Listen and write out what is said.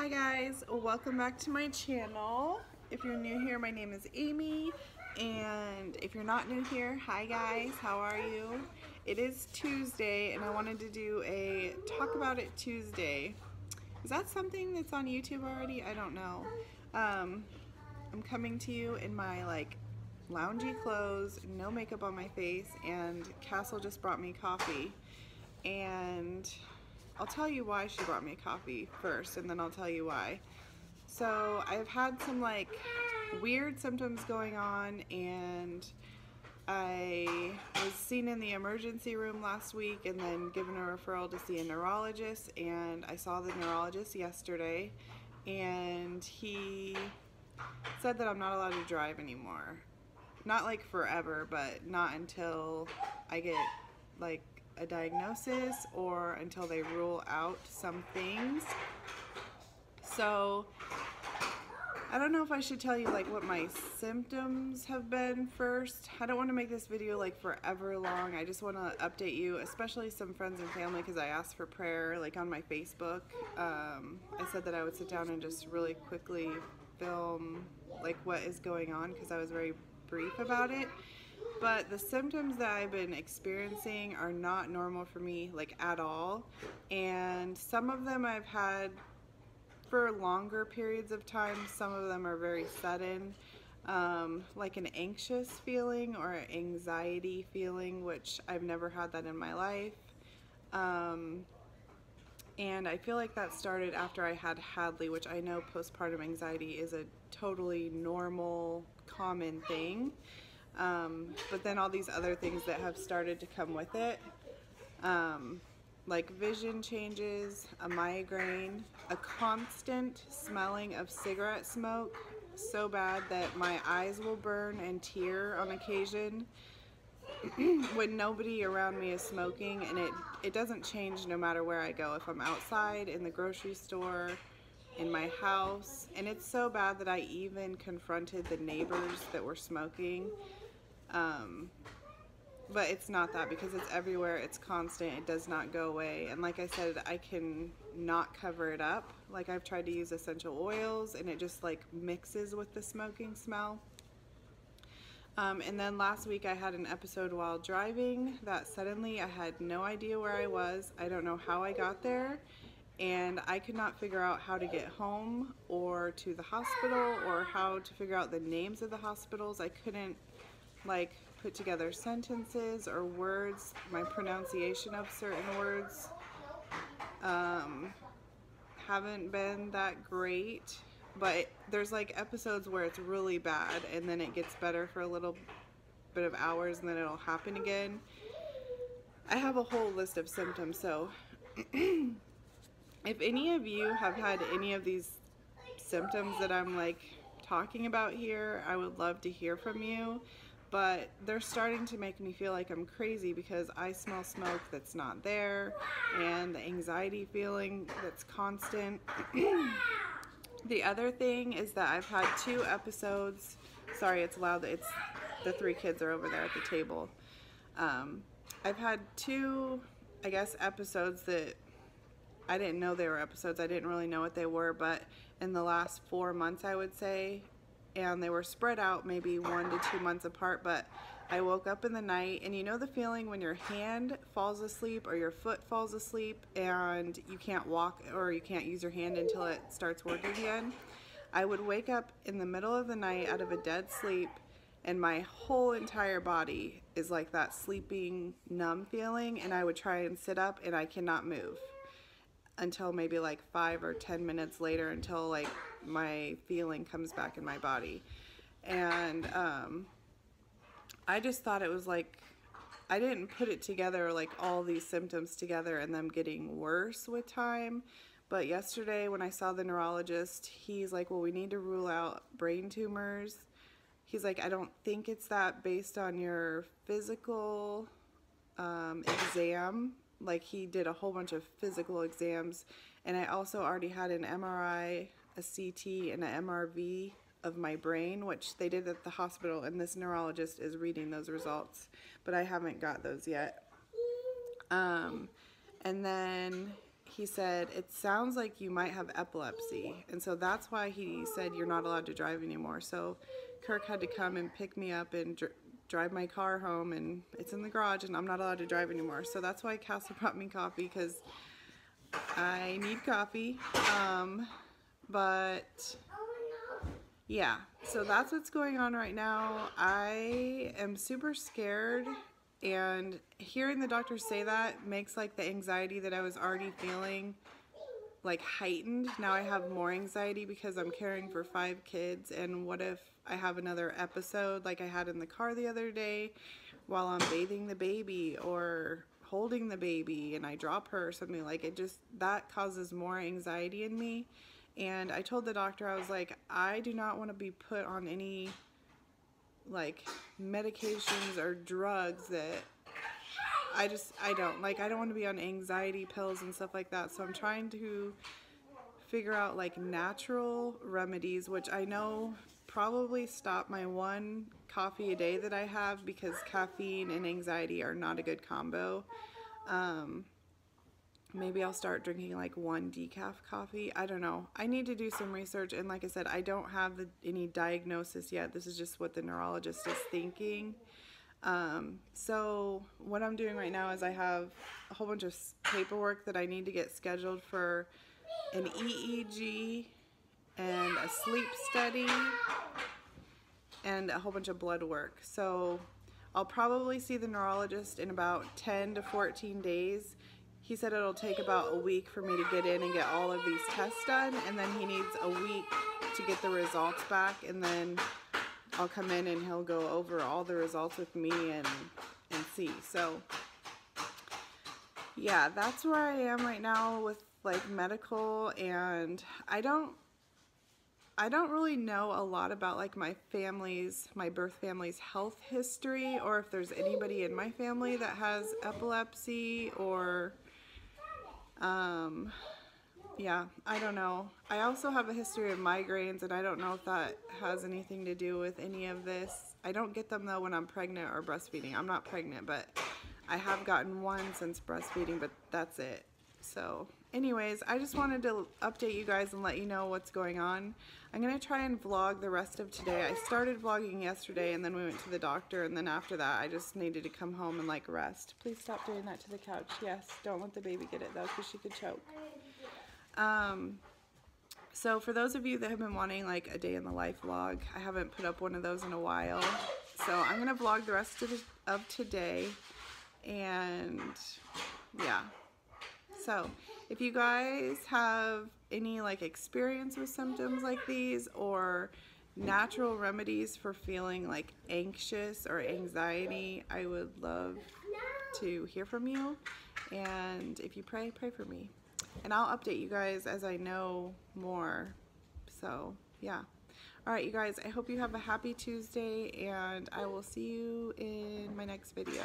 Hi guys, welcome back to my channel. If you're new here, my name is Amy, and if you're not new here, hi guys, how are you? It is Tuesday and I wanted to do a Talk About It Tuesday. Is that something that's on YouTube already? I don't know. I'm coming to you in my loungy clothes, no makeup on my face, and Castle just brought me coffee. And I'll tell you why she brought me coffee first, and then I'll tell you why. So I've had some weird symptoms going on, and I was seen in the emergency room last week and then given a referral to see a neurologist, and I saw the neurologist yesterday, and he said that I'm not allowed to drive anymore. Not like forever, but not until I get a diagnosis or until they rule out some things. So I don't know if I should tell you what my symptoms have been first. I don't want to make this video forever long. I just want to update you, especially some friends and family, because I asked for prayer on my Facebook. I said that I would sit down and just really quickly film what is going on, because I was very brief about it. But the symptoms that I've been experiencing are not normal for me at all, and some of them I've had for longer periods of time. Some of them are very sudden, like an anxious feeling or an anxiety feeling, which I've never had that in my life. And I feel like that started after I had Hadley, which I know postpartum anxiety is a totally normal, common thing. But then all these other things that have started to come with it, like vision changes, a migraine, a constant smelling of cigarette smoke, so bad that my eyes will burn and tear on occasion when nobody around me is smoking, and it doesn't change no matter where I go. If I'm outside, in the grocery store, in my house, and it's so bad that I even confronted the neighbors that were smoking. But it's not that, because it's everywhere, it's constant, it does not go away. And like I said, I can not cover it up. I've tried to use essential oils, and it just mixes with the smoking smell. And then last week I had an episode while driving that suddenly I had no idea where I was. I don't know how I got there, and I could not figure out how to get home or to the hospital, or how to figure out the names of the hospitals. I couldn't put together sentences or words. My pronunciation of certain words haven't been that great, but there's episodes where it's really bad and then it gets better for a little bit of hours and then it'll happen again. I have a whole list of symptoms, so if any of you have had any of these symptoms that I'm talking about here, I would love to hear from you. But they're starting to make me feel like I'm crazy, because I smell smoke that's not there, and the anxiety feeling that's constant. The other thing is that I've had 2 episodes. Sorry, it's loud. It's the 3 kids are over there at the table. I've had 2, I guess, episodes that I didn't know they were episodes. I didn't really know what they were, but in the last 4 months, I would say. And they were spread out maybe 1 to 2 months apart, but I woke up in the night, and you know the feeling when your hand falls asleep or your foot falls asleep and you can't walk or you can't use your hand until it starts working again? I would wake up in the middle of the night out of a dead sleep, and my whole entire body is like that sleeping, numb feeling, and I would try and sit up and I cannot move until maybe 5 or 10 minutes later, until my feeling comes back in my body. And I just thought it was I didn't put it together, all these symptoms together and them getting worse with time. But yesterday when I saw the neurologist, he's like, well, we need to rule out brain tumors. He's like, I don't think it's that based on your physical exam. He did a whole bunch of physical exams, and I also already had an MRI, a CT, and an MRV of my brain, which they did at the hospital, and this neurologist is reading those results, but I haven't got those yet. And then he said, it sounds like you might have epilepsy. And so that's why he said you're not allowed to drive anymore. So Kirk had to come and pick me up and drive my car home, and it's in the garage and I'm not allowed to drive anymore. So that's why Cassie brought me coffee, because I need coffee. But yeah, so that's what's going on right now. I am super scared, and hearing the doctor say that makes like the anxiety that I was already feeling like heightened. Now I have more anxiety because I'm caring for 5 kids, and what if I have another episode like I had in the car the other day while I'm bathing the baby or holding the baby and I drop her or something. Like, it just, that causes more anxiety in me. And I told the doctor, I was like, I do not want to be put on any like medications or drugs that I don't want to be on anxiety pills and stuff like that. So I'm trying to figure out like natural remedies, which I know probably stop my 1 coffee a day that I have, because caffeine and anxiety are not a good combo. Maybe I'll start drinking like 1 decaf coffee. I don't know. I need to do some research, and like I said, I don't have any diagnosis yet. This is just what the neurologist is thinking. So what I'm doing right now is I have a whole bunch of paperwork that I need to get scheduled for an EEG and a sleep study and a whole bunch of blood work. So I'll probably see the neurologist in about 10 to 14 days. He said it'll take about a week for me to get in and get all of these tests done, and then he needs a week to get the results back, and then I'll come in and he'll go over all the results with me and see. So yeah, that's where I am right now with like medical, and I don't really know a lot about like my birth family's health history, or if there's anybody in my family that has epilepsy, or yeah, I don't know. I also have a history of migraines, and I don't know if that has anything to do with any of this. I don't get them though when I'm pregnant or breastfeeding. I'm not pregnant, but I have gotten 1 since breastfeeding, but that's it. So anyways, I just wanted to update you guys and let you know what's going on. I'm going to try and vlog the rest of today. I started vlogging yesterday, and then we went to the doctor, and then after that I just needed to come home and like rest. Please stop doing that to the couch. Yes, don't let the baby get it though, because she could choke. So for those of you that have been wanting like a day in the life vlog, I haven't put up one of those in a while. So I'm going to vlog the rest of today, and yeah. So if you guys have any like experience with symptoms like these, or natural remedies for feeling like anxious or anxiety, I would love to hear from you. And if you pray for me, and I'll update you guys as I know more. So yeah. Alright, you guys, I hope you have a happy Tuesday, and I will see you in my next video.